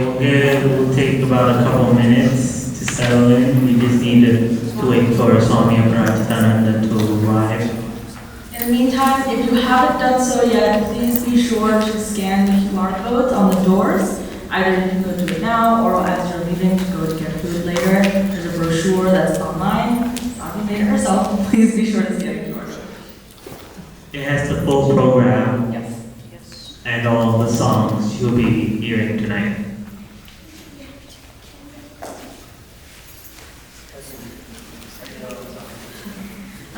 Okay, we'll take about a couple minutes to settle in. We just need to wait for Swami Prajithananda to arrive. In the meantime, if you haven't done so yet, please be sure to scan the QR codes on the doors. Either you can go do it now, or as you're leaving to go to get food later. There's a brochure that's online. Sadhvi made it herself. Please be sure to scan the QR code. It has the full program. Yes. And all the songs you'll be hearing tonight.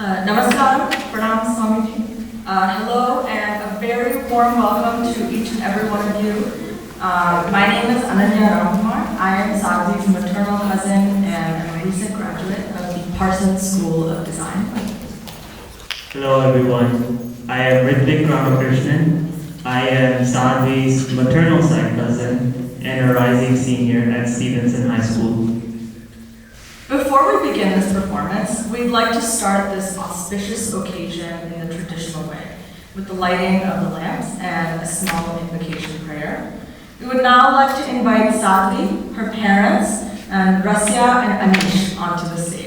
Namaskaram, Pranam Swamiji. Hello and a very warm welcome to each and every one of you. My name is Ananya Ramkumar. I am Sadhvi's maternal cousin and I'm a recent graduate of the Parsons School of Design. Hello everyone. I am Ritvik Ramakrishnan. I am Sadhvi's maternal side cousin and a rising senior at Stevenson High School. Before we begin this performance, we'd like to start this auspicious occasion in the traditional way, with the lighting of the lamps and a small invocation prayer. We would now like to invite Sadhvi, her parents, and Rasya and Anish onto the stage.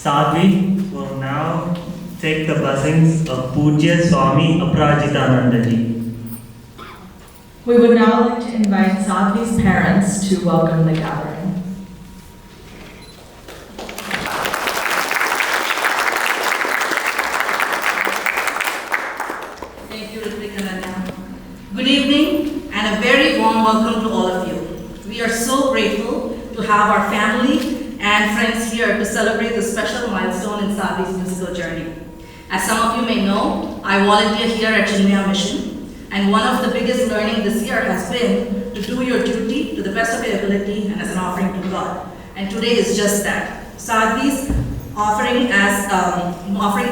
Sadhvi will now take the blessings of Pujya Swami Aprajithananda ji. We would now like to invite Sadhvi's parents to welcome the gathering. Thank you, Ritvik and Ananya. Good evening and a very warm welcome to all of you. We are so grateful to have our family and friends here to celebrate this special milestone in Sadhvi's musical journey. As some of you may know, I volunteer here at Chinmaya Mission, and one of the biggest learning this year has been to do your duty to the best of your ability and as an offering to God. And today is just that. Sadhvi's offering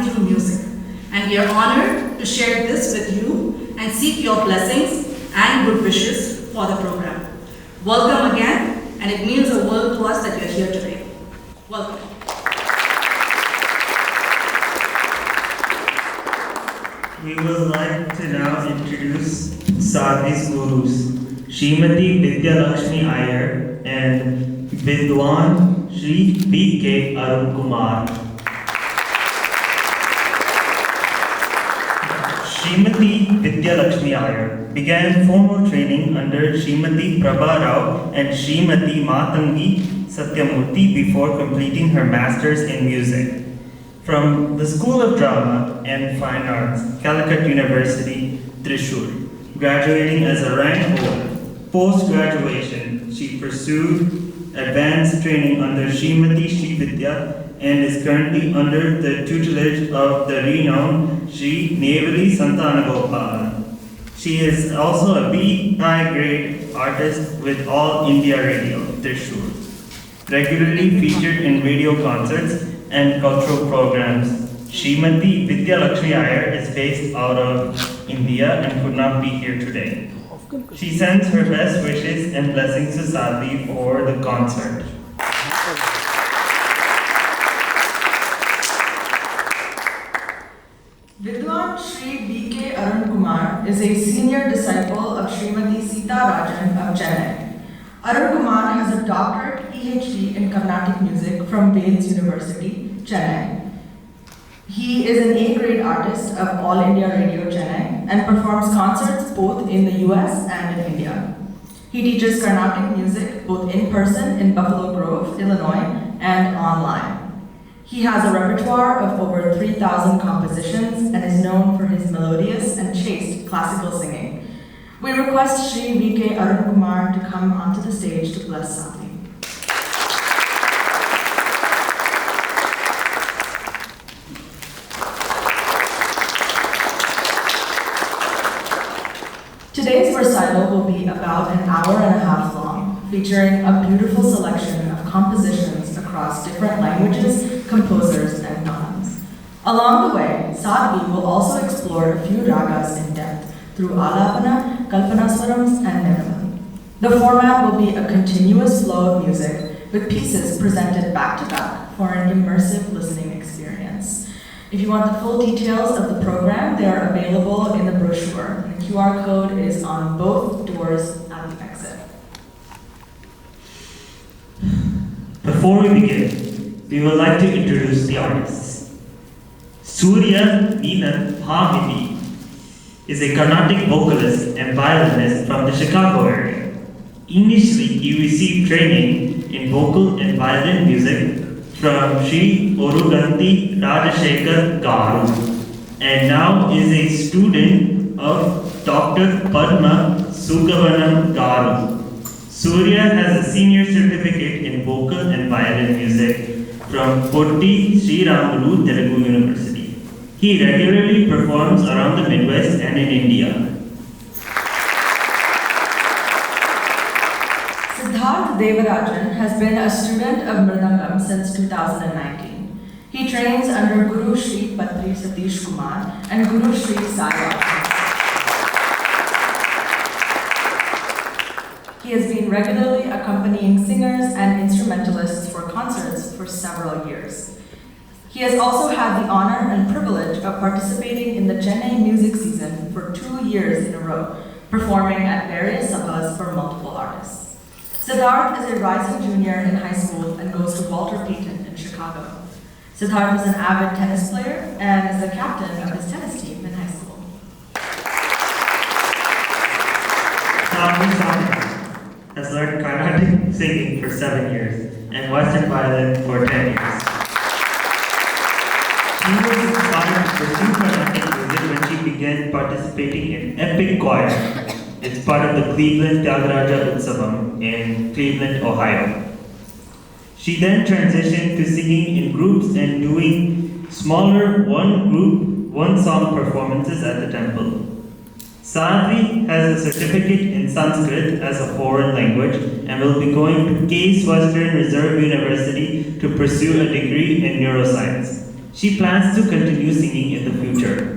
through music. And we are honored to share this with you and seek your blessings and good wishes for the program. Welcome again. And it means the world to us that you're here today. Welcome. We would like to now introduce Sadhvi's gurus, Srimati Vidya Lakshmi Iyer and Vidwan Sri B.K. Arun Kumar. Srimati Vidya Lakshmi Iyer began formal training under Srimati Prabha Rao and Srimati Matangi Satyamurthy before completing her master's in music. From the School of Drama and Fine Arts, Calicut University, Thrissur, graduating as a rank holder. Post-graduation, she pursued advanced training under Srimati Sri Vidya and is currently under the tutelage of the renowned Sri Nevali Santanagopal. She is also a BI grade artist with All India Radio, Trishur, regularly featured in radio concerts and cultural programs. Srimati Vidya Lakshmi Iyer is based out of India and could not be here today. She sends her best wishes and blessings to Sadhvi for the concert. Vidwan Sri B.K. Arun Kumar is a senior disciple of Srimati Sita Rajan of Chennai. Arun Kumar has a doctorate PhD in Carnatic music from Veds University, Chennai. He is an A-grade artist of All India Radio Chennai and performs concerts both in the US and in India. He teaches Carnatic music both in person in Buffalo Grove, Illinois, and online. He has a repertoire of over 3,000 compositions and is known for his melodious and chaste classical singing. We request Sri V.K. Arun Kumar to come onto the stage to bless Sadhvi. Today's recital will be about an hour and a half long, featuring a beautiful selection of compositions across different languages, composers, and times. Along the way, Sadhvi will also explore a few ragas in depth through alapana, kalpanaswarams, and nirmal. The format will be a continuous flow of music with pieces presented back to back for an immersive listening experience. If you want the full details of the program, they are available in the brochure. The QR code is on both doors at the exit. Before we begin, we would like to introduce the artists. Surya Nina Bhaviti is a Carnatic vocalist and violinist from the Chicago area. Initially, he received training in vocal and violin music from Sri Oruganti Rajashekar Garu, and now is a student of Dr. Padma Sukavanam Garu. Surya has a senior certificate in vocal and violin music from Potti Sri Ramulu Telugu University. He regularly performs around the Midwest and in India. Siddharth Devarajan has been a student of Mridangam since 2019. He trains under Guru Sri Patri Satish Kumar and Guru Sri Sai. He has been regularly accompanying singers and instrumentalists for concerts for several years. He has also had the honor and privilege of participating in the Chennai music season for 2 years in a row, performing at various sabhas for multiple artists. Siddharth is a rising junior in high school and goes to Walter Payton in Chicago. Siddharth is an avid tennis player and is the captain of his tennis team in high school. Has learned Carnatic singing for 7 years and Western violin for 10 years. She was inspired to pursue Carnatic music when she began participating in epic choir. It's part of the Cleveland Tyagaraja Utsavam in Cleveland, Ohio. She then transitioned to singing in groups and doing smaller one-song performances at the temple. Sadhvi has a certificate in Sanskrit as a foreign language and will be going to Case Western Reserve University to pursue a degree in neuroscience. She plans to continue singing in the future.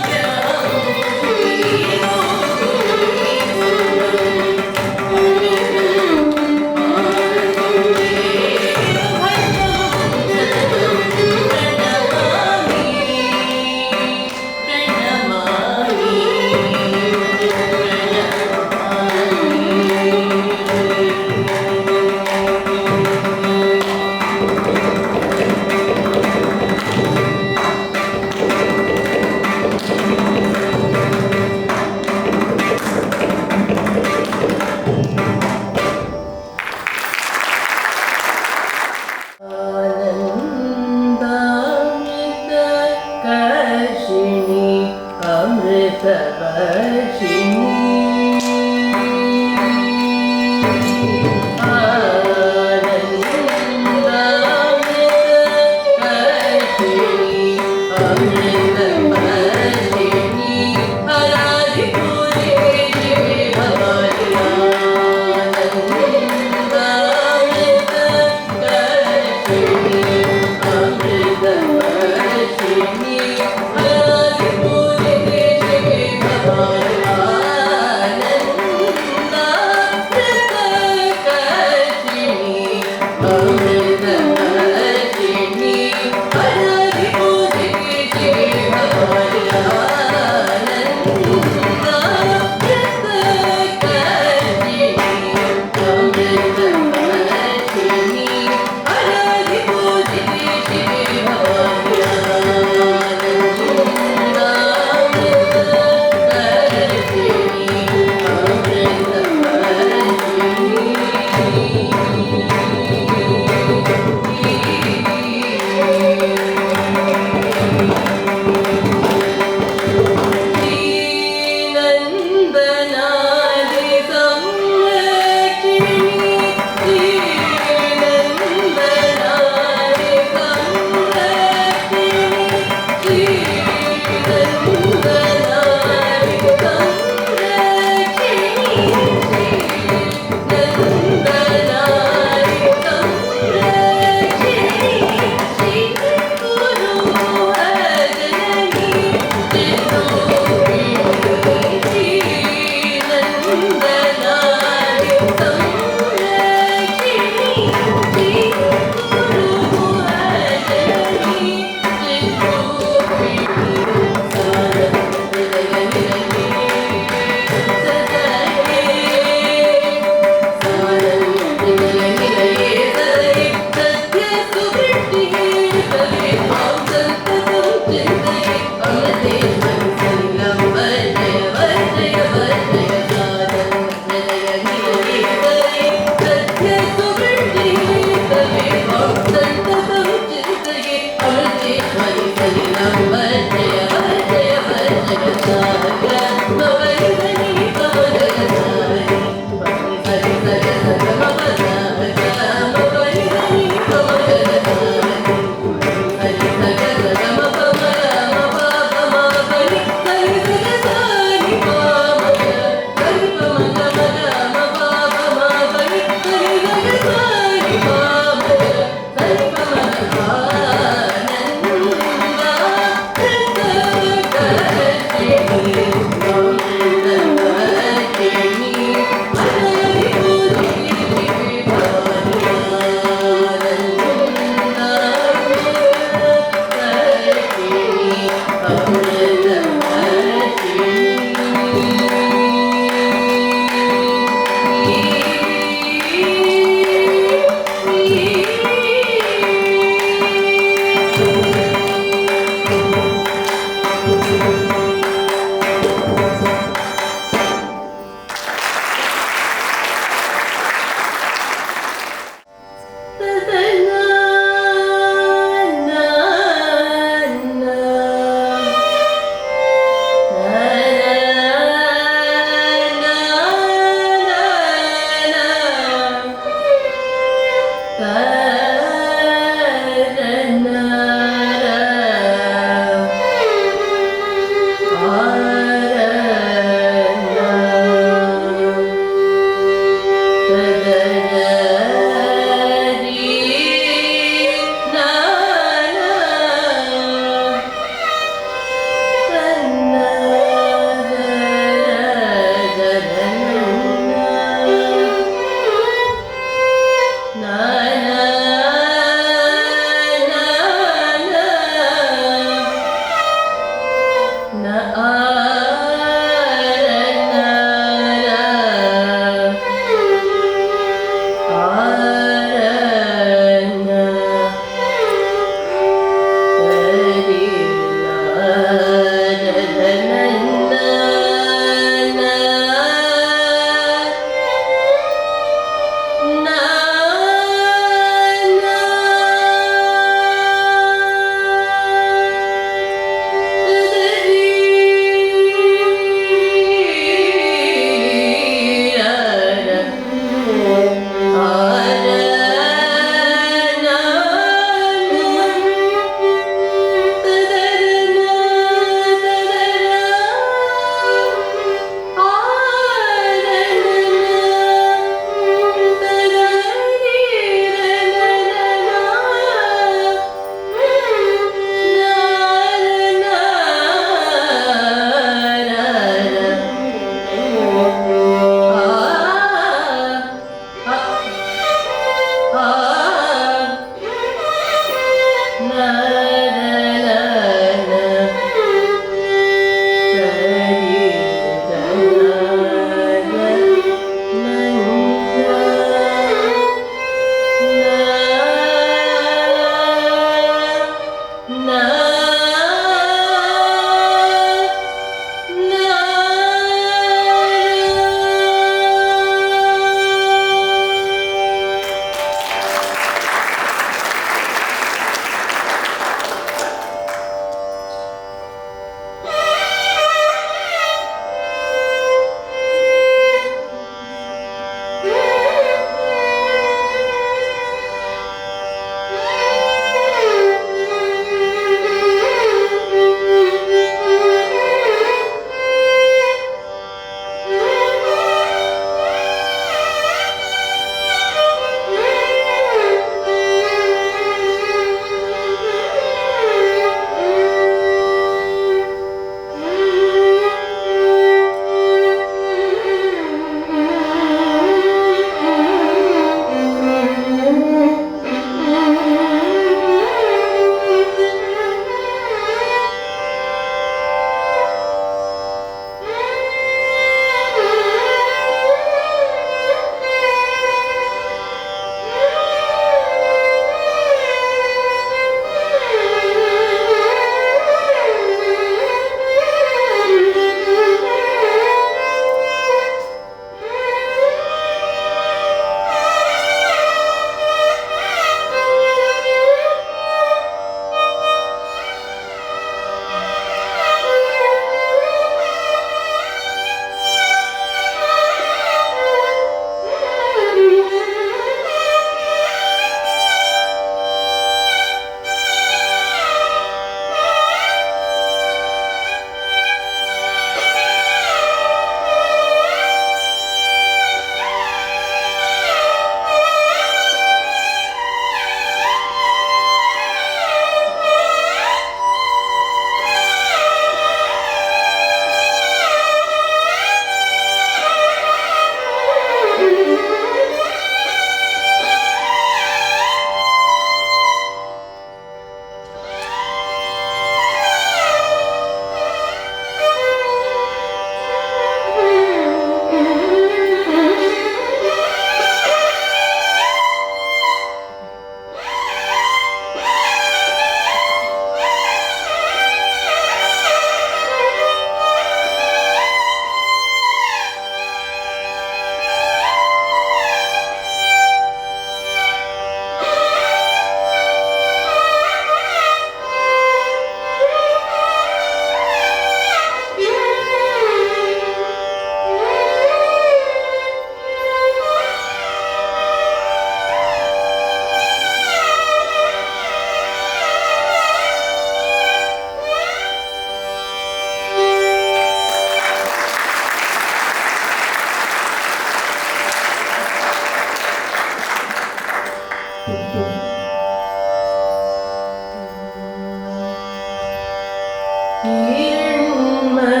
हिरण्मयीं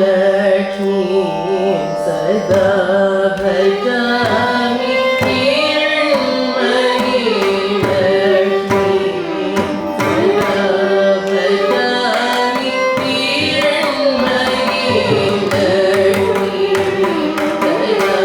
लक्ष्मीं सदा भजामि हिरण्मयीं लक्ष्मीं सदा भजामि हिरण्मयीं लक्ष्मीं सदा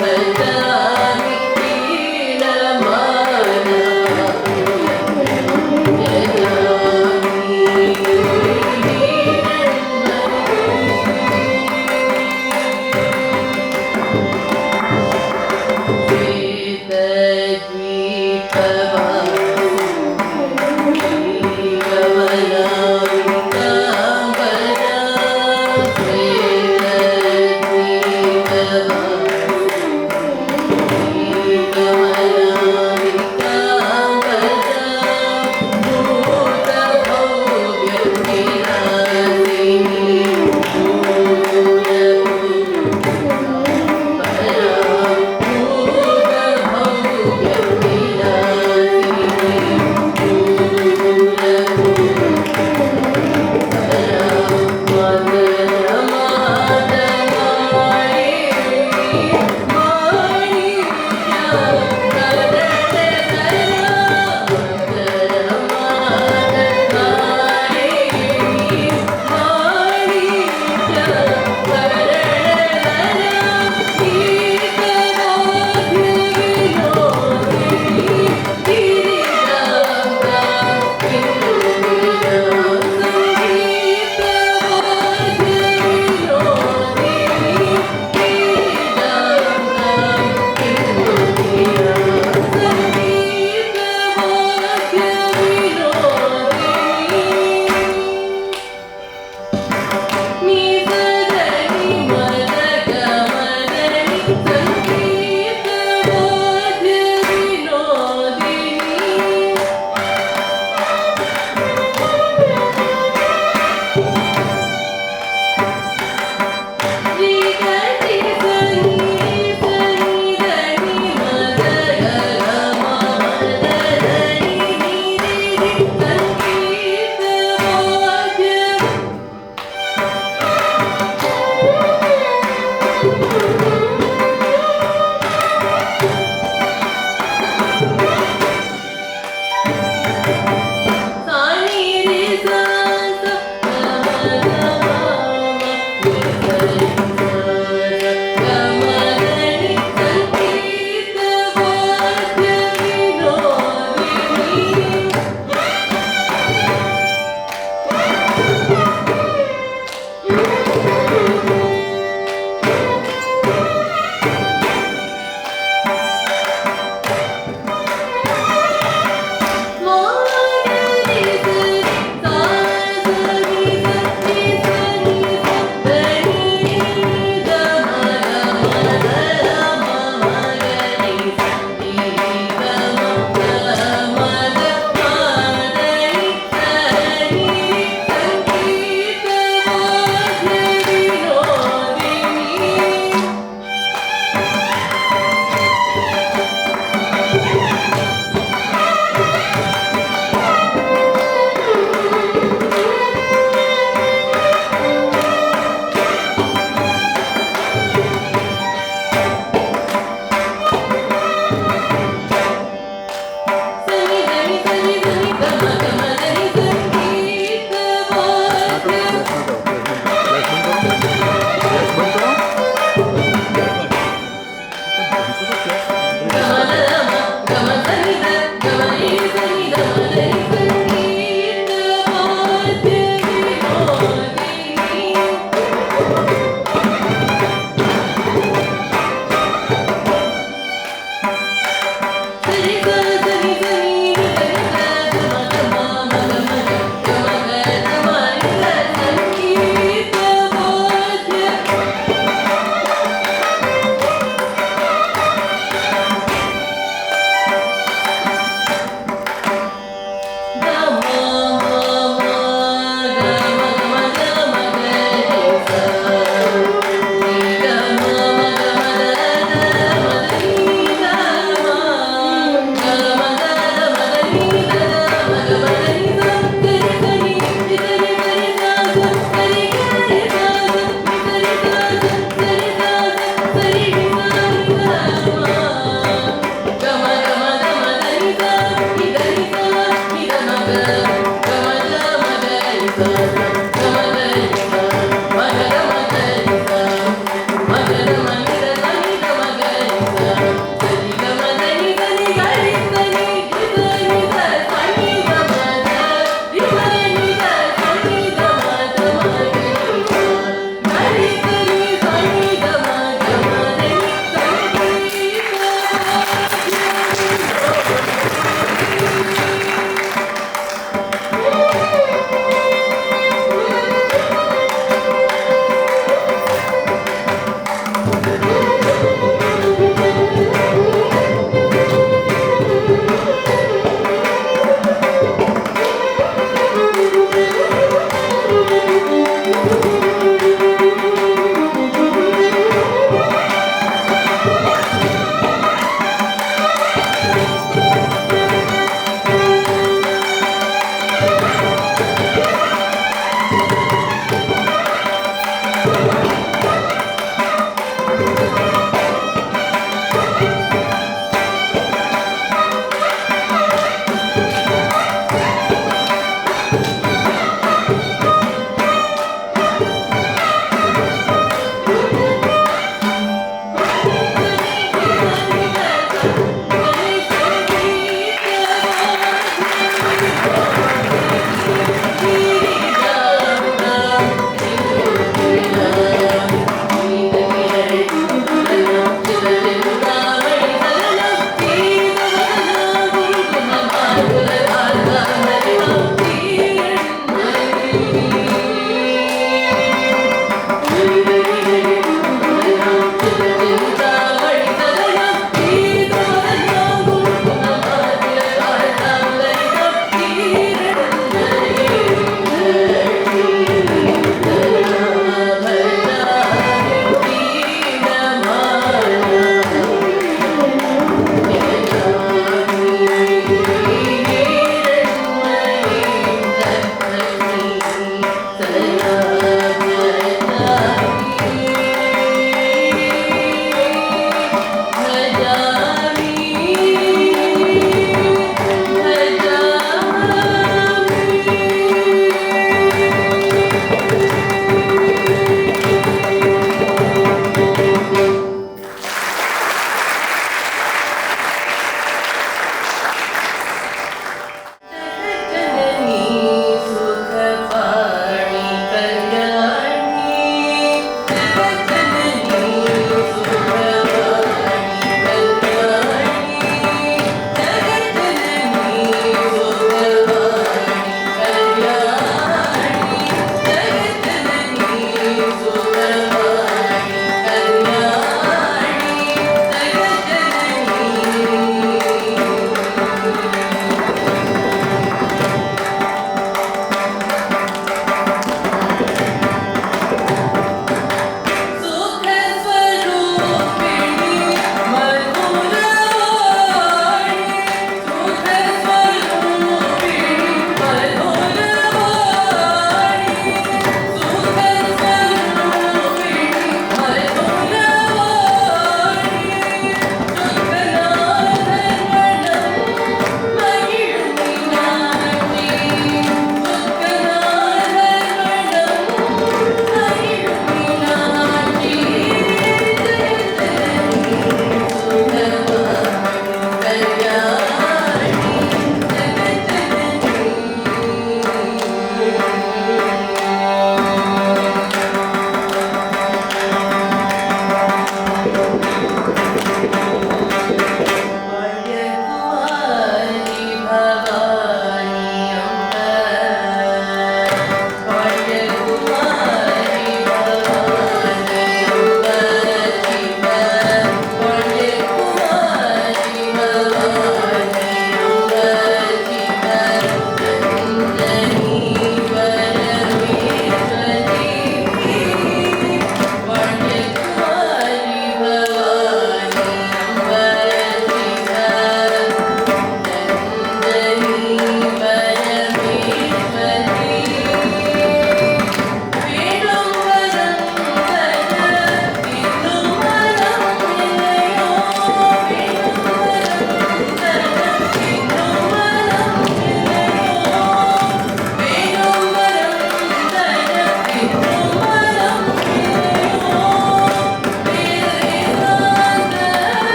भजामि वीरमानवा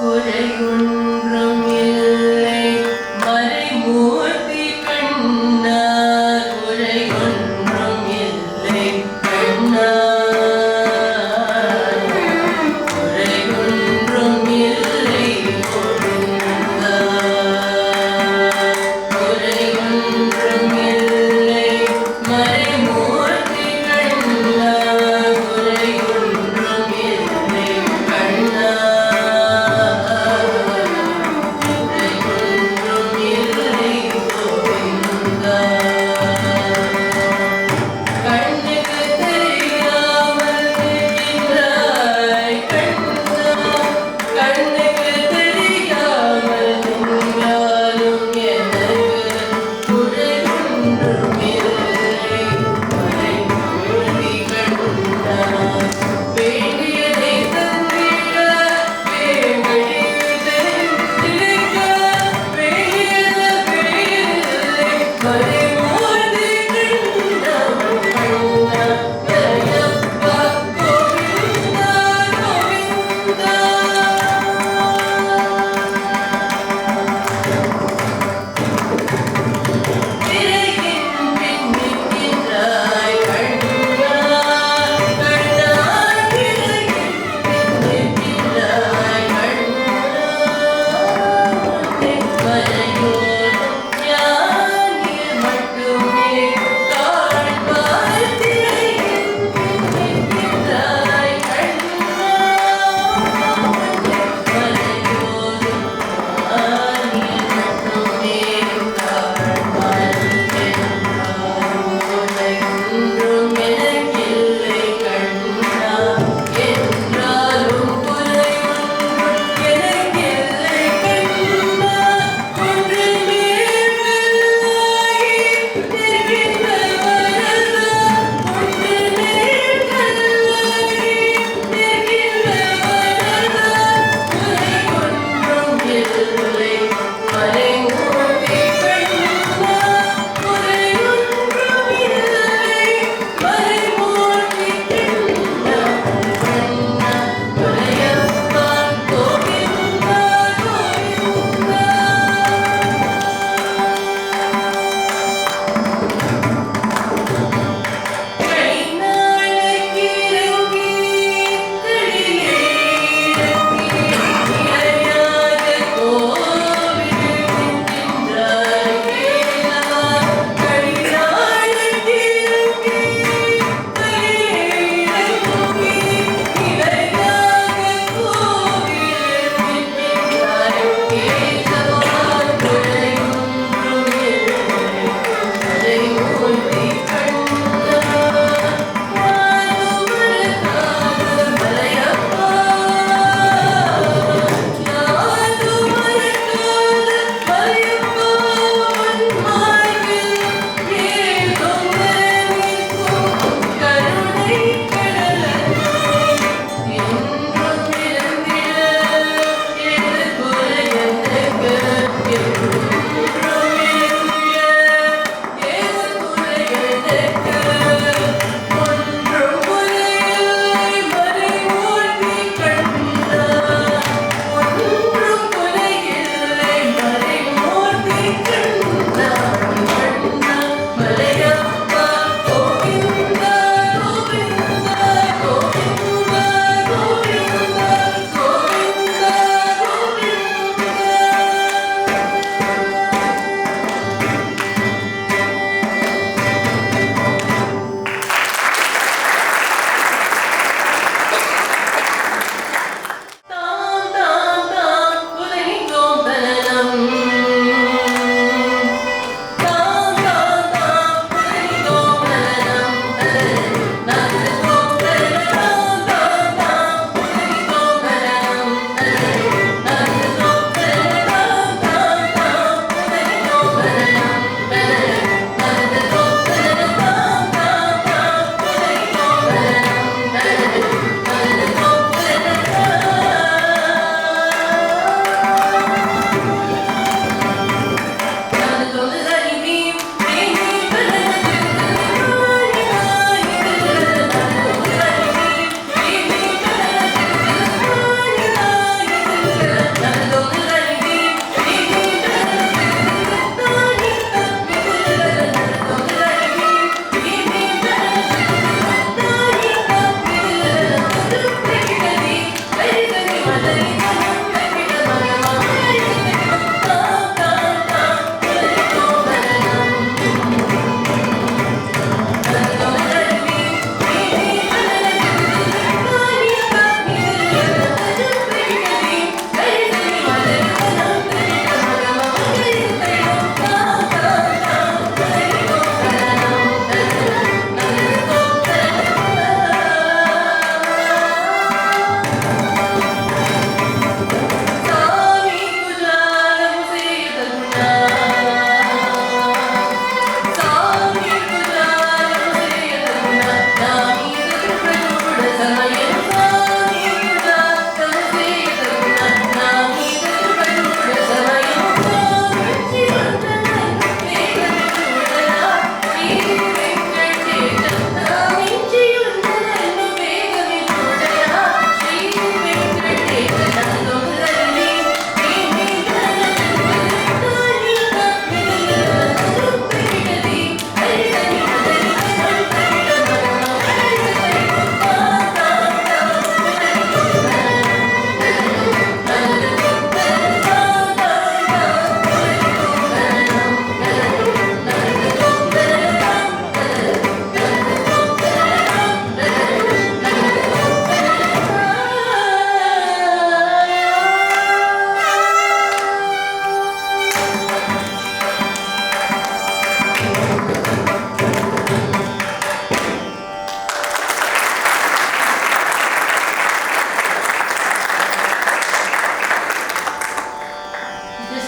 குறையொன்றும் இல்லை மறைமூர்த்தி கண்ணா குறையொன்றும் இல்லை கண்ணா குறையொன்றும் இல்லை கோவிந்தா குறையொன்றும் இல்லை மறைமூர்த்தி கண்ணா குறையொன்றும் இல்லை கண்ணா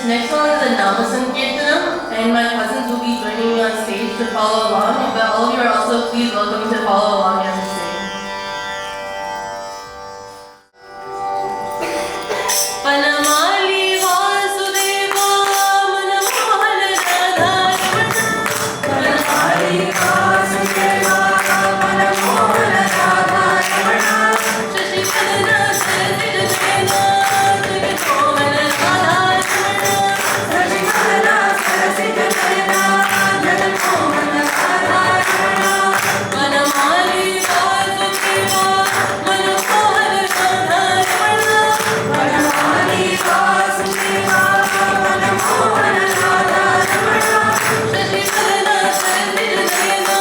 next one is a Namasankirtanam, and my cousins will be joining me on stage to follow along, but all of you are also please welcome to follow along as we sing. Panamali Vasudeva Manamohan Radharmana. Panamali Vasudeva Manamohan Radharmana. Shashikadana Sarasita Jayana Jagatmohan Radharmana. Shashikadana Sarasita Jayana Jagatmohan Radharmana. Panamali Vasudeva Manamohan Radharmana. Panamali Vasudeva Manamohan Radharmana. Shashikadana Sarasita Jayana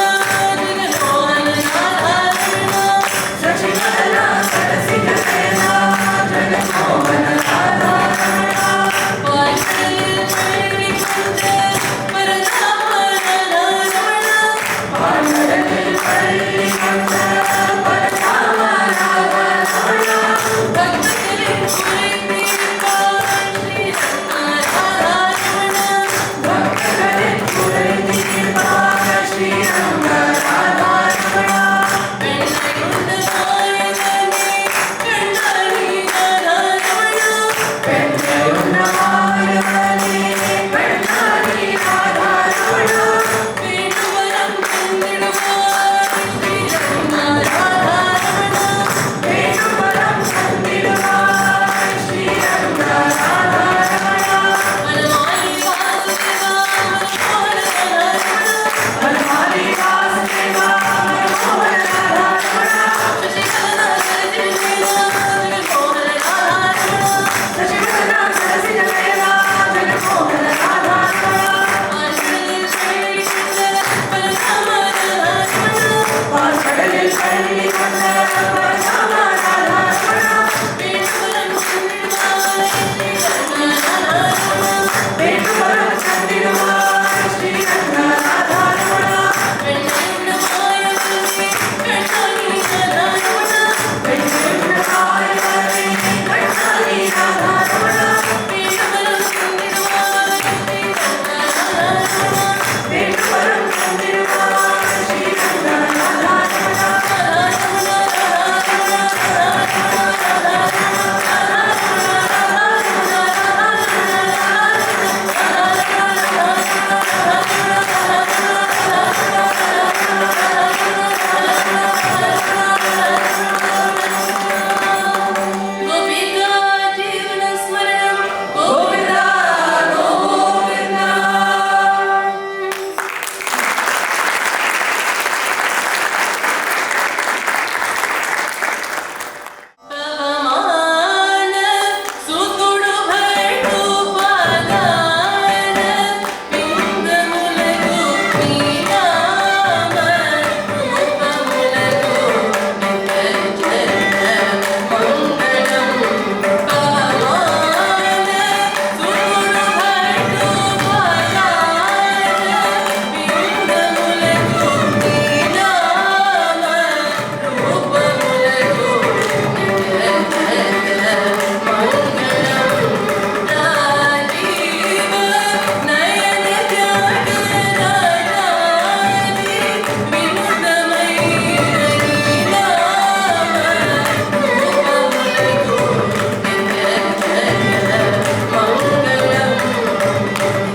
Jagatmohan Radharmana. Shashikadana Sarasita Jayana Jagatmohan Radharmana. Vaitsalya Pari Kande Paratama Radharmana. Vaitsalya Pari Kande Paratama Radharmana. Bhaktakalin Puriti Pari Radharmana. Bhaktakalin Puriti Pari Radharmana. Pendai Undavayagani Pendani Radharmana. Pendai Undavayagani Pendani Radharmana. Venuvaram Kandiduvaai Shri Radharmana. Venuvaram Kandiduvaai Shri Radharmana. Panamali Vasudeva Manohara Radharmana. Panamali Vasudeva Manohara Radharmana. Shashikadana Sarasita Jayana Jagatmohan Radharmana. Shashikadana Sarasita Jayana Jagatmohan Radharmana. Vaitsalya Pari Kande Paratama Radharmana. Vaitsalya Pari Kande Paratama Radharmana. Venuvaram Kandiduvaai Shri Radharmana. Venuvaram Kandiduvaai Shri Radharmana. Pendai Undavayagani Pendani Radharmana. Pendai Undavayagani Pendani Radharmana. Venuvaram Kandiduvaai Shri Radharmana. Venuvaram Kandiduvaai Shri Radharmana. Gopika Jeevana Smaranam Govinda Govinda. Pavamana Sutudu Bhartu Padana Pindamulagu Pinama Rupamulagu Nityanjana Mangalam. Pavamana Sutudu Bhartu Padana Pindamulagu Pinama Rupamulagu Nityanjana Mangalam. Rajiva Nayana Jagana Radhani Vinudamayi Harinama Rupamulagu Nityanjana Mangalam.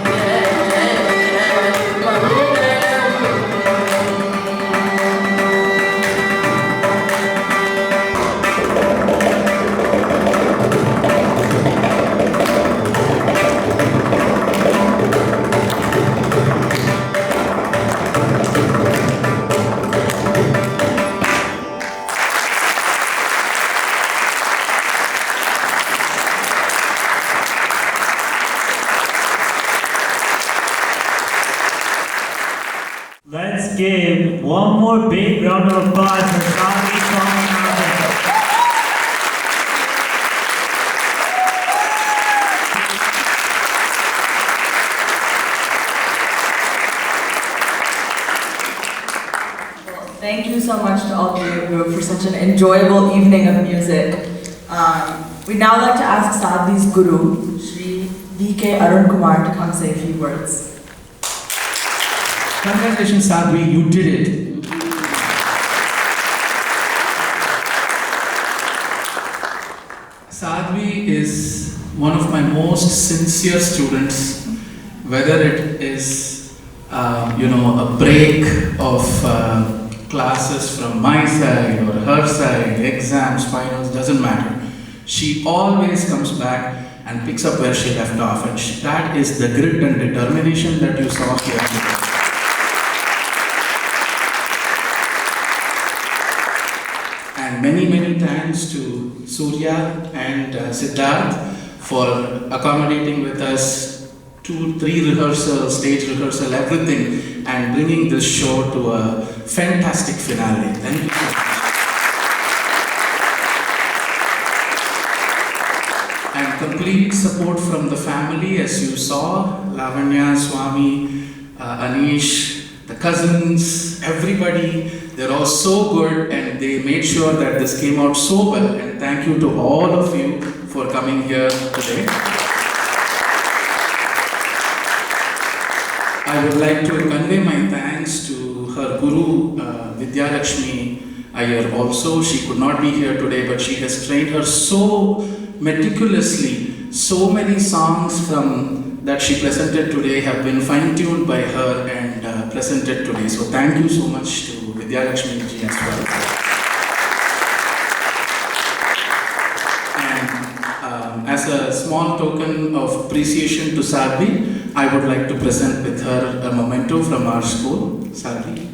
Nityanjana Mangalam. Let's give one more big round of applause for Sadhvi from Africa. Thank you so much to all three of you for such an enjoyable evening of music. We'd now like to ask Sadhvi's guru, Shri D.K. GK Arun Kumar to come say a few words. Congratulations, Sadhvi, you did it. Sadhvi is one of my most sincere students, whether it is, a break of classes from my side or her side, exams, finals, doesn't matter. She always comes back and picks up where she left off, and that is the grit and determination that you saw here today. And many thanks to Surya and Siddharth for accommodating with us 2-3 rehearsals, stage rehearsal, everything, and bringing this show to a fantastic finale. Thank you so much. And complete support from the family, as you saw, Lavanya, Swami, Anish, the cousins, everybody. They're all so good and they made sure that this came out so well. And thank you to all of you for coming here today. I would like to convey my thanks to her guru, Vidyalakshmi Iyer also. She could not be here today, but she has trained her so meticulously. So many songs that she presented today have been fine-tuned by her and presented today. So thank you so much to Vidyalakshmi ji as well. And as a small token of appreciation to Sadhvi, I would like to present with her a memento from our school. Sadhvi.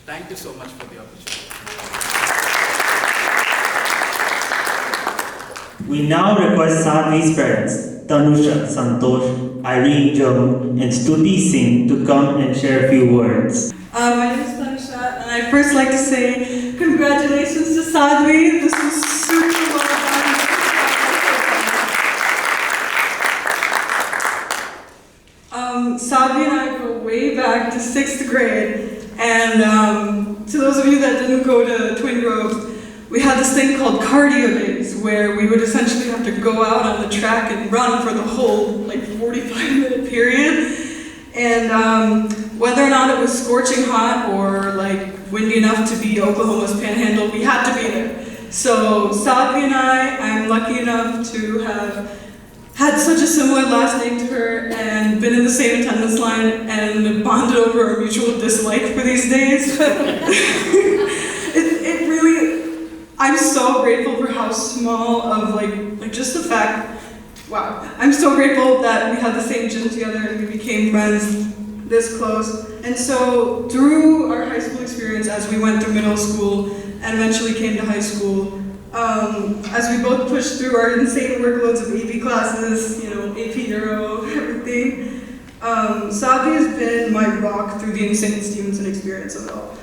Thank you so much for the opportunity. We now request Sadhvi's parents, Tanusha, Santosh, Irene, Joe, and Stuti Singh to come and share a few words. My name is Tanusha, and I'd first like to say congratulations to Sadhvi. This was super well done. Sadhvi and I go way back to 6th grade, and to those of you that didn't go to Twin Groves, we had this thing called cardio days, where we would essentially have to go out on the track and run for the whole 45-minute period. And whether or not it was scorching hot or windy enough to be Oklahoma's panhandle, we had to be there. So Sadhvi and I'm lucky enough to have had such a similar last name to her and been in the same attendance line and bonded over our mutual dislike for these days. it really, I'm so grateful for how small of just the fact, wow. I'm so grateful that we had the same gym together and we became friends this close. And so through our high school experience, as we went through middle school and eventually came to high school, as we both pushed through our insane workloads of AP classes, AP Neuro, everything, Sadhvi has been my rock through the insane Stevenson experience of it all.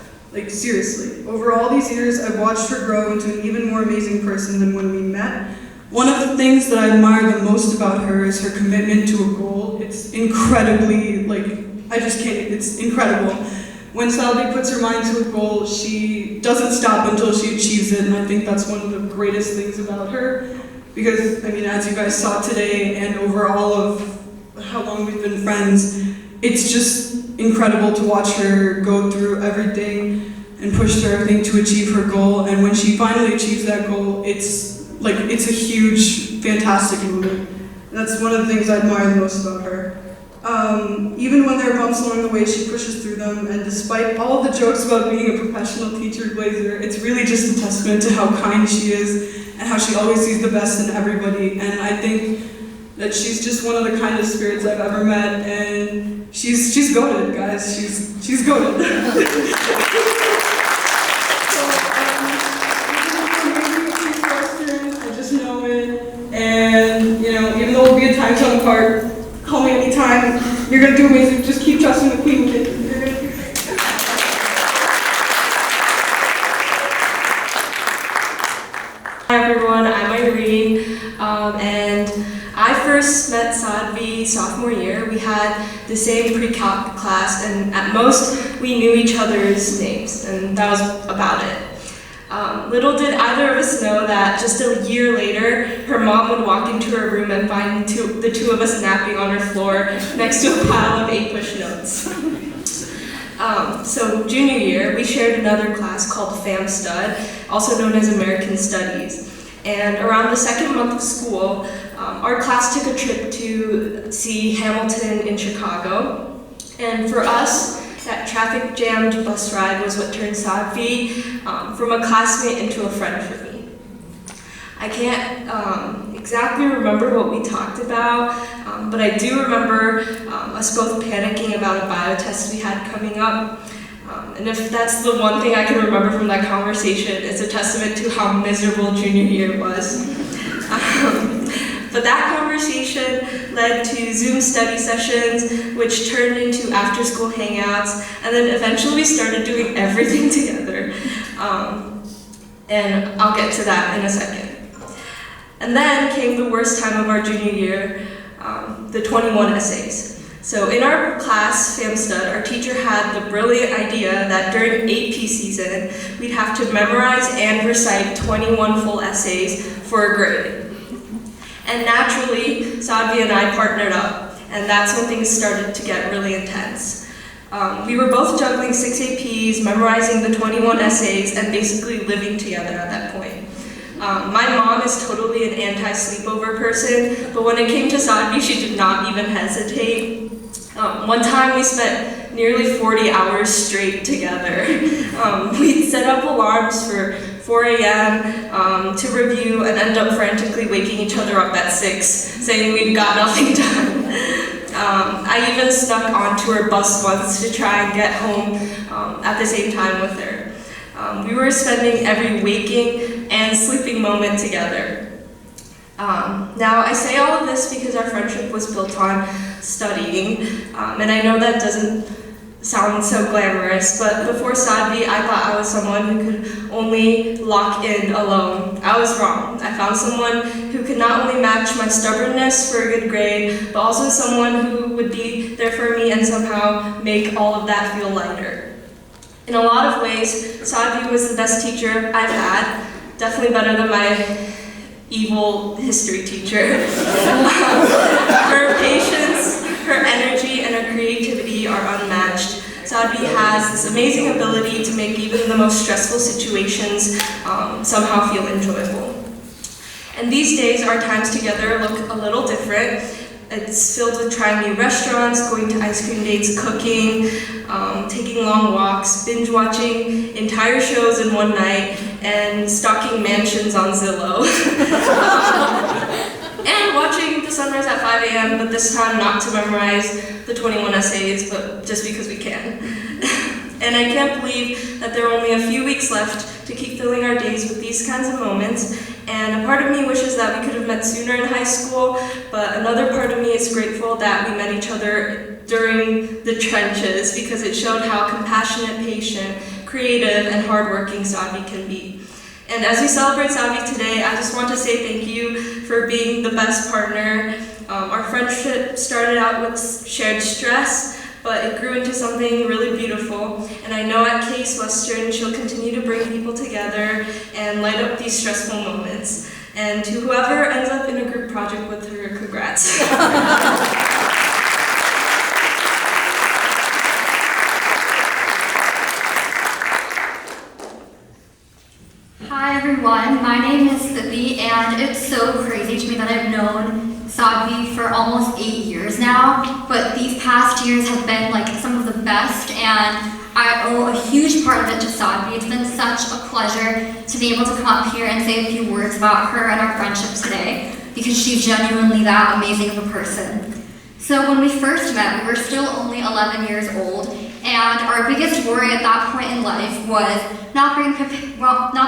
Seriously, over all these years, I've watched her grow into an even more amazing person than when we met. One of the things that I admire the most about her is her commitment to a goal. It's incredibly, I just can't, it's incredible. When Sadhvi puts her mind to a goal, she doesn't stop until she achieves it, and I think that's one of the greatest things about her. Because, as you guys saw today, and over all of how long we've been friends, it's just incredible to watch her go through everything and push through everything to achieve her goal. And when she finally achieves that goal, it's a huge, fantastic moment. That's one of the things I admire the most about her. Even when there are bumps along the way, she pushes through them, and despite all the jokes about being a professional teacher blazer, it's really just a testament to how kind she is and how she always sees the best in everybody. And I think that she's just one of the kindest spirits I've ever met, and she's goated, guys. She's goated. heart. Call me anytime. You're gonna do amazing. Just keep trusting the queen. Hi everyone, I'm Irene, and I first met Sadhvi sophomore year. We had the same pre-calc class, and at most we knew each other's names, and that was about it. Little did either of us know that just a year later, her mom would walk into her room and find the two of us napping on her floor next to a pile of 8-push notes. So junior year, we shared another class called Fam Stud, also known as American Studies. And around the second month of school, our class took a trip to see Hamilton in Chicago. And for us, that traffic jammed bus ride was what turned Sadhvi from a classmate into a friend for me. I can't exactly remember what we talked about, but I do remember us both panicking about a bio test we had coming up. And if that's the one thing I can remember from that conversation, it's a testament to how miserable junior year was. But that conversation led to Zoom study sessions, which turned into after-school hangouts, and then eventually we started doing everything together. And I'll get to that in a second. And then came the worst time of our junior year, the 21 essays. So in our class, Fam Stud, our teacher had the brilliant idea that during AP season, we'd have to memorize and recite 21 full essays for a grade. And naturally, Sadhvi and I partnered up, and that's when things started to get really intense. We were both juggling 6 APs, memorizing the 21 essays, and basically living together at that point. My mom is totally an anti-sleepover person, but when it came to Sadhvi, she did not even hesitate. One time we spent nearly 40 hours straight together. We'd set up alarms for 4 a.m. To review and end up frantically waking each other up at 6, saying we'd got nothing done. I even snuck onto her bus once to try and get home at the same time with her. We were spending every waking and sleeping moment together. Now, I say all of this because our friendship was built on studying, and I know that doesn't sound so glamorous, but before Sadhvi, I thought I was someone who could only lock in alone. I was wrong. I found someone who could not only match my stubbornness for a good grade, but also someone who would be there for me and somehow make all of that feel lighter. In a lot of ways, Sadhvi was the best teacher I've had, definitely better than my evil history teacher. Her patience, her energy, and her creativity are unmatched. Sadhvi has this amazing ability to make even the most stressful situations somehow feel enjoyable. And these days, our times together look a little different. It's filled with trying new restaurants, going to ice cream dates, cooking, taking long walks, binge watching entire shows in one night, and stalking mansions on Zillow. And watching the sunrise at 5 a.m., but this time not to memorize the 21 essays, but just because we can. And I can't believe that there are only a few weeks left to keep filling our days with these kinds of moments. And a part of me wishes that we could have met sooner in high school, but another part of me is grateful that we met each other during the trenches because it showed how compassionate, patient, creative, and hardworking Sadhvi can be. And as we celebrate Sadhvi today, I just want to say thank you for being the best partner. Our friendship started out with shared stress, but it grew into something really beautiful. And I know at Case Western, she'll continue to bring people together and light up these stressful moments. And to whoever ends up in a group project with her, congrats. Hi everyone, my name is Sadhvi, and it's so crazy to me that I've known Sadhvi for almost 8 years now, but these past years have been like some of the best, and I owe a huge part of it to Sadhvi. It's been such a pleasure to be able to come up here and say a few words about her and our friendship today, because she's genuinely that amazing of a person. So when we first met, we were still only 11 years old, and our biggest worry at that point in life was not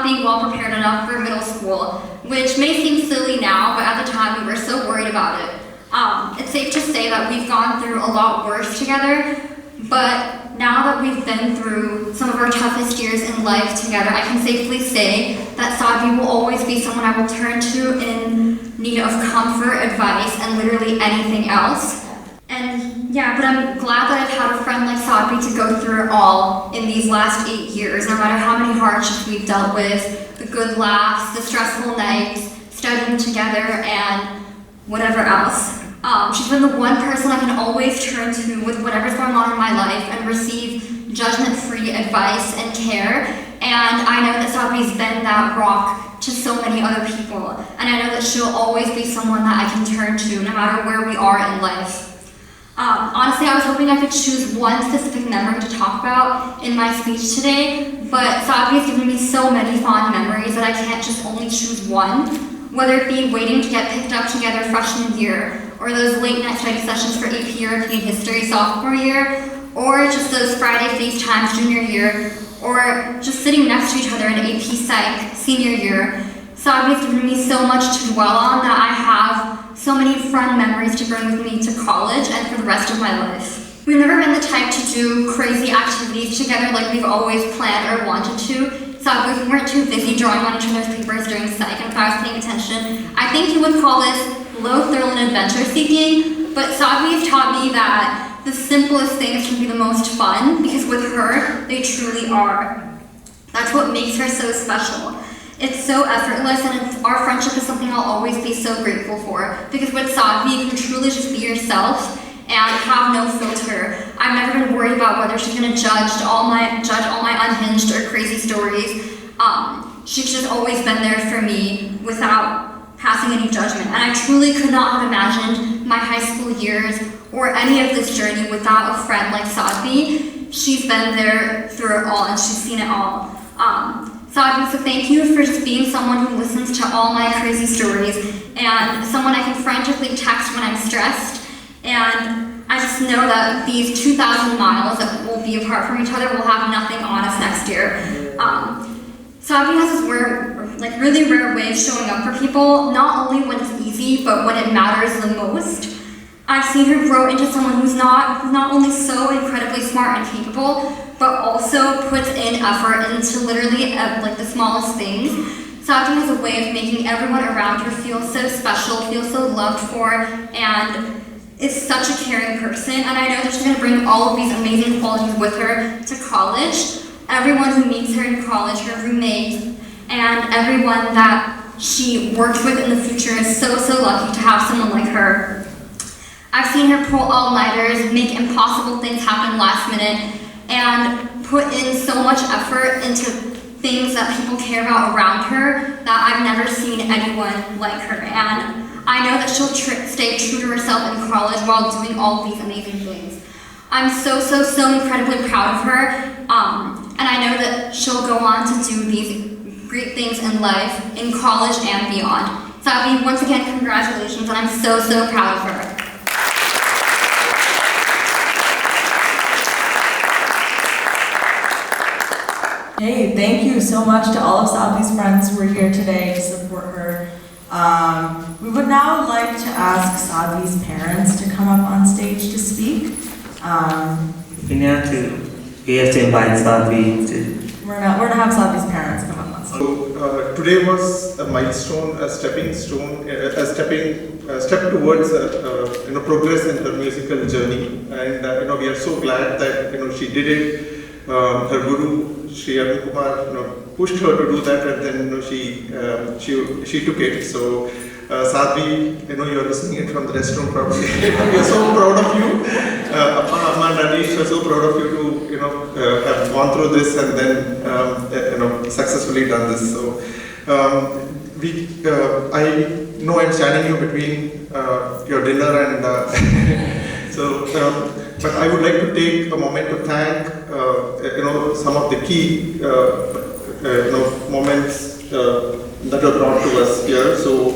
being well prepared enough for middle school, which may seem silly now, but at the time we were so worried about it. It's safe to say that we've gone through a lot worse together, but now that we've been through some of our toughest years in life together, I can safely say that Sadhvi will always be someone I will turn to in need of comfort, advice, and literally anything else. And yeah, but I'm glad that I've had a friend like Sadhvi to go through it all in these last 8 years, no matter how many hardships we've dealt with, the good laughs, the stressful nights, studying together, and whatever else. She's been the one person I can always turn to with whatever's going on in my life and receive judgment-free advice and care. And I know that Sadhvi's been that rock to so many other people. And I know that she'll always be someone that I can turn to no matter where we are in life. Honestly, I was hoping I could choose one specific memory to talk about in my speech today, but Sadhvi has given me so many fond memories that I can't just only choose one. Whether it be waiting to get picked up together freshman year, or those late night study sessions for AP European History sophomore year, or just those Friday FaceTimes junior year, or just sitting next to each other in AP Psych senior year. Sadhvi has given me so much to dwell on that I have so many fun memories to bring with me to college and for the rest of my life. We've never been the type to do crazy activities together like we've always planned or wanted to. Sadhvi, we weren't too busy drawing on each other's papers during psych, and if I was paying attention, I think you would call this low thrill and adventure seeking, but Sadhvi has taught me that the simplest things can be the most fun, because with her, they truly are. That's what makes her so special. It's so effortless, and our friendship is something I'll always be so grateful for, because with Sadhvi, you can truly just be yourself and have no filter. I've never been worried about whether she's gonna judge all my unhinged or crazy stories. She's just always been there for me without passing any judgment. And I truly could not have imagined my high school years or any of this journey without a friend like Sadhvi. She's been there through it all and she's seen it all. Sadhvi, so thank you for just being someone who listens to all my crazy stories and someone I can frantically text when I'm stressed. And I just know that these 2,000 miles that we'll be apart from each other will have nothing on us next year. Sadhvi has this really rare way of showing up for people, not only when it's easy, but when it matters the most. I've seen her grow into someone who's not only so incredibly smart and capable, but also puts in effort into literally the smallest things. Sadhvi has a way of making everyone around her feel so special, feel so loved for, and is such a caring person, and I know that she's going to bring all of these amazing qualities with her to college. Everyone who meets her in college, her roommates, and everyone that she works with in the future is so lucky to have someone like her. I've seen her pull all-nighters, make impossible things happen last minute, and put in so much effort into things that people care about around her that I've never seen anyone like her. And I know that she'll stay true to herself in college while doing all of these amazing things. I'm so incredibly proud of her, and I know that she'll go on to do these great things in life, in college and beyond. Sadhvi, once again, congratulations, and I'm so proud of her. Hey, thank you so much to all of Sadhvi's friends who are here today to support her. We would now like to ask Sadhvi's parents to come up on stage to speak. We have to invite Sadhvi to. We're gonna have Sadhvi's parents come up on stage. So today was a milestone, a stepping stone, a step towards progress in her musical journey, and we are so glad that she did it. Her guru Sri Arun Kumar pushed her to do that, and then she took it. So Sadhvi, you're listening it from the restroom probably. We are so proud of you. Amma and Anish are so proud of you to have gone through this and then successfully done this. So I know I'm standing you between your dinner and but I would like to take a moment to thank some of the key moments that were brought to us here. So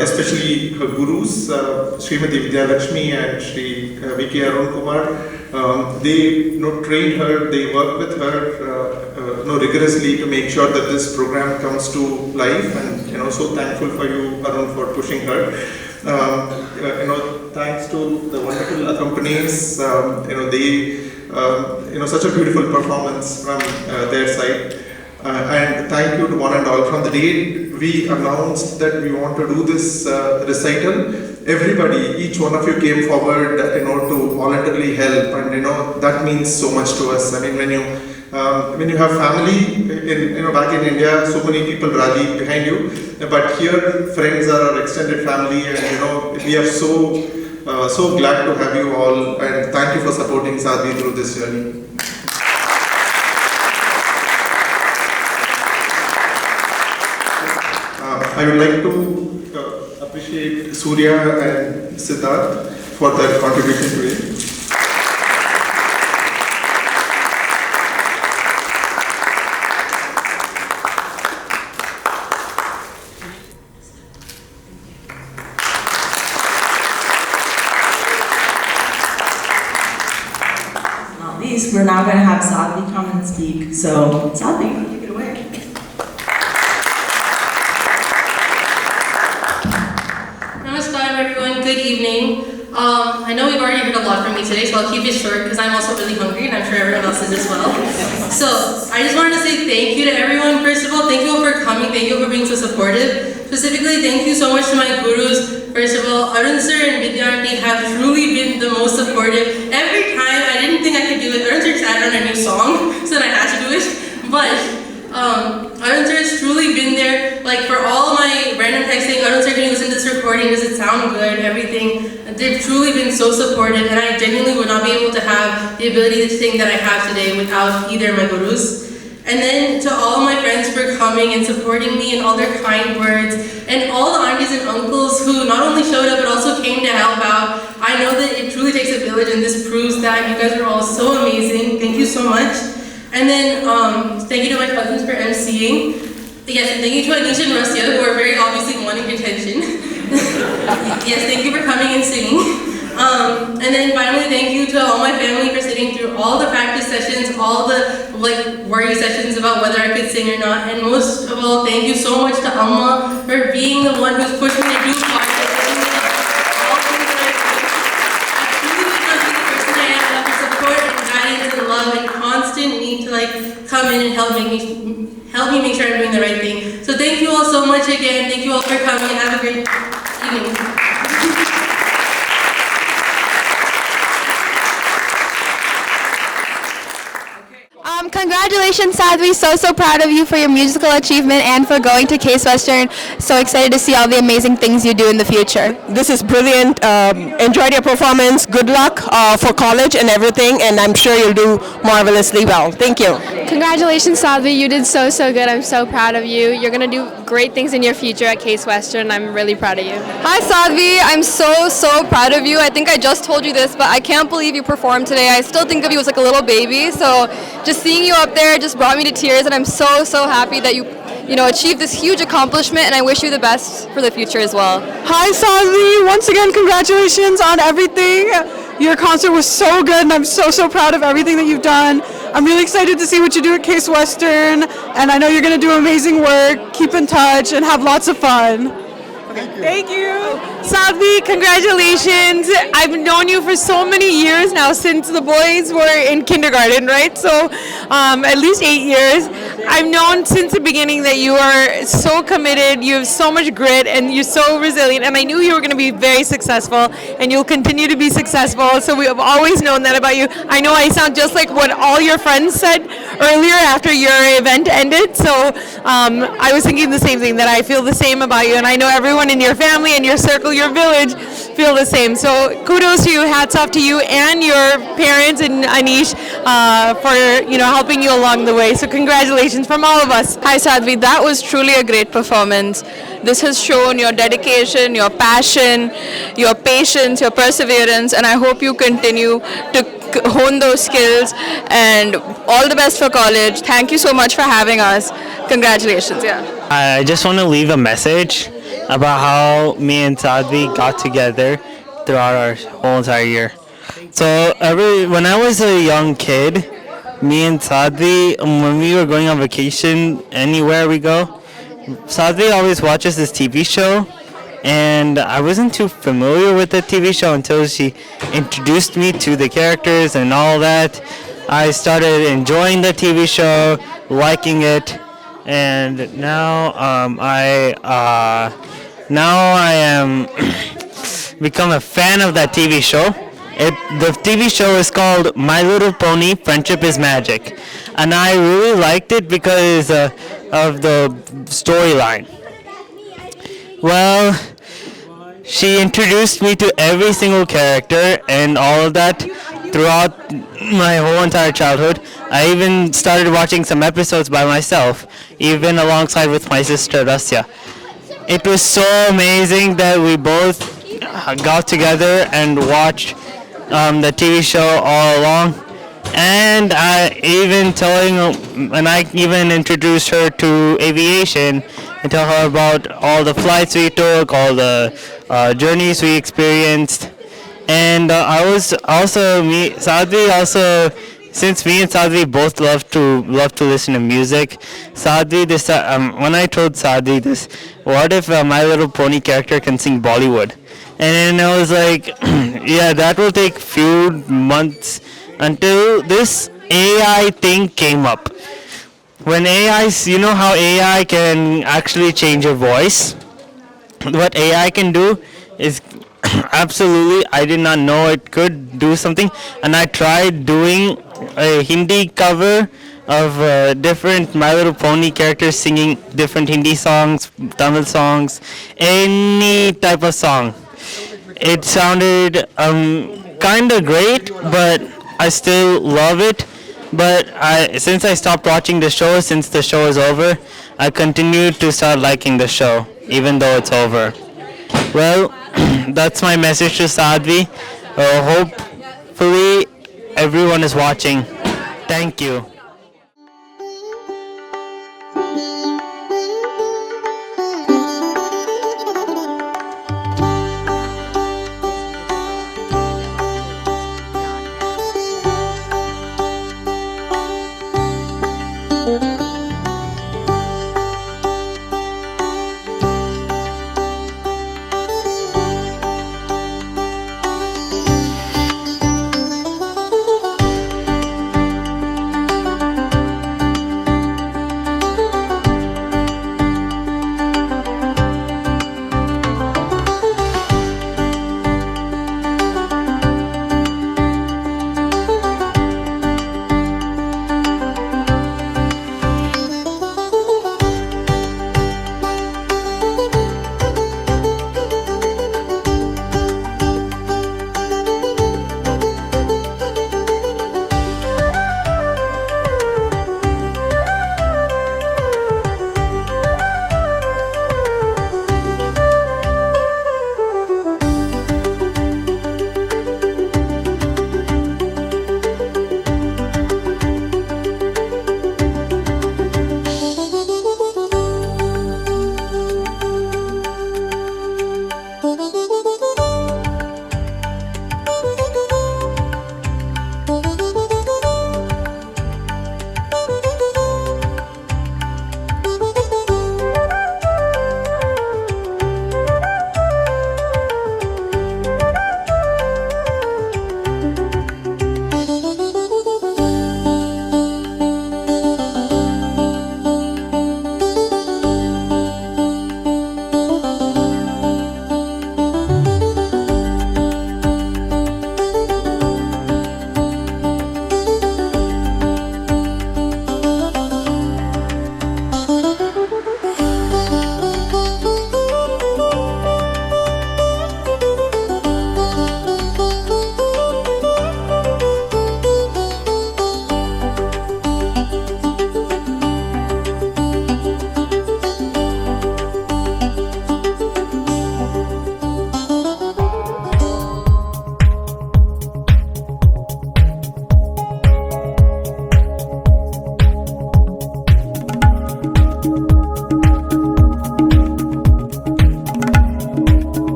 especially her gurus, Srimati Vidya Lakshmi and Sri V.K. Arun Kumar. They trained her, they worked with her rigorously to make sure that this program comes to life, and so thankful for you, Arun, for pushing her. Thanks to the wonderful accompaniments, such a beautiful performance from their side. And thank you to one and all. From the day we announced that we want to do this recital, everybody, each one of you came forward, to voluntarily help, and that means so much to us. I mean, when you have family in back in India, so many people rally behind you, but here friends are our extended family, and we are so glad to have you all, and thank you for supporting Sadhvi through this journey. I would like to appreciate Surya and Siddharth for their contribution today. Not least, we're now going to have Sadhvi come and speak. So, Sadhvi, take it away. Namaskar everyone, good evening. I know we've already heard a lot from me today, so I'll keep it short because I'm also really hungry and I'm sure everyone else is as well. So I just wanted to say thank you to everyone. First of all, thank you all for coming, thank you all for being so supportive. Specifically, thank you so much to my gurus. First of all, Arun sir and Vidyanti have truly been the most supportive. Every time I didn't think I could do it, Arun sir added on a new song, so then I had to do it. But Arun sir has truly been there, like for all my random texting, Arun sir, can you listen to this recording, does it sound good, everything. They've truly been so supportive, and I genuinely would not be able to have the ability to sing that I have today without either of my gurus. And then to all my friends for coming and supporting me and all their kind words, and all the aunties and uncles who not only showed up but also came to help out. I know that it truly takes a village, and this proves that. You guys are all so amazing. Thank you so much. And then thank you to my cousins for emceeing. Yes, and thank you to Anish and Rusya, who are very obviously wanting attention. Yes, thank you for coming and singing. And then finally, thank you to all my family for sitting through all the practice sessions, all the worry sessions about whether I could sing or not. And most of all, thank you so much to Amma for being the one who's pushed me to do parts and giving me all things that I do. I truly would not be the person I am without the support and guidance and love and constant need to come in and help me make sure I'm doing the right thing. So thank you all so much again. Thank you all for coming. Have a great evening. Congratulations, Sadhvi. So proud of you for your musical achievement and for going to Case Western. So excited to see all the amazing things you do in the future. This is brilliant. Enjoyed your performance. Good luck for college and everything, and I'm sure you'll do marvelously well. Thank you. Congratulations, Sadhvi. You did so good. I'm so proud of you. You're going to do great things in your future at Case Western. I'm really proud of you. Hi, Sadhvi. I'm so proud of you. I think I just told you this, but I can't believe you performed today. I still think of you as like a little baby. So just seeing you up there just brought me to tears, and I'm so happy that you achieved this huge accomplishment, and I wish you the best for the future as well. Hi, Sadhvi. Once again, congratulations on everything. Your concert was so good, and I'm so proud of everything that you've done. I'm really excited to see what you do at Case Western, and I know you're going to do amazing work. Keep in touch and have lots of fun. Thank you. Sadhvi, congratulations. I've known you for so many years now, since the boys were in kindergarten, right? So at least 8 years. I've known since the beginning that you are so committed, you have so much grit, and you're so resilient, and I knew you were going to be very successful, and you'll continue to be successful, so we have always known that about you. I know I sound just like what all your friends said earlier after your event ended, so I was thinking the same thing, that I feel the same about you, and I know everyone in your family and your circle, your village, feel the same. So kudos to you, hats off to you and your parents and Anish for helping you along the way. So congratulations from all of us. Hi Sadhvi, that was truly a great performance. This has shown your dedication, your passion, your patience, your perseverance, and I hope you continue to hone those skills, and all the best for college. Thank you so much for having us. Congratulations. I just want to leave a message about how me and Sadhvi got together throughout our whole entire year. So when I was a young kid, me and Sadhvi, when we were going on vacation anywhere we go, Sadhvi always watches this TV show and I wasn't too familiar with the TV show until she introduced me to the characters and all that. I started enjoying the TV show, liking it, and now I am become a fan of that TV show. The TV show is called My Little Pony: Friendship is Magic, and I really liked it because of the storyline. Well, she introduced me to every single character and all of that throughout my whole entire childhood. I even started watching some episodes by myself, even alongside with my sister Rasya. It was so amazing that we both got together and watched the TV show all along. And I even introduced her to aviation and tell her about all the flights we took, all the journeys we experienced. And I was also Sadhvi also, since me and Sadhvi both love to listen to music. Sadhvi, when I told Sadhvi this, what if My Little Pony character can sing Bollywood? And then I was like, yeah, that will take few months until this AI thing came up. When you know how AI can actually change your voice? What AI can do is absolutely, I did not know it could do something, and I tried doing a Hindi cover of different My Little Pony characters singing different Hindi songs, Tamil songs, any type of song. It sounded kind of great, but I still love it. But since I stopped watching the show, since the show is over, I continue to start liking the show, even though it's over. Well, that's my message to Sadhvi. Hopefully, everyone is watching. Thank you.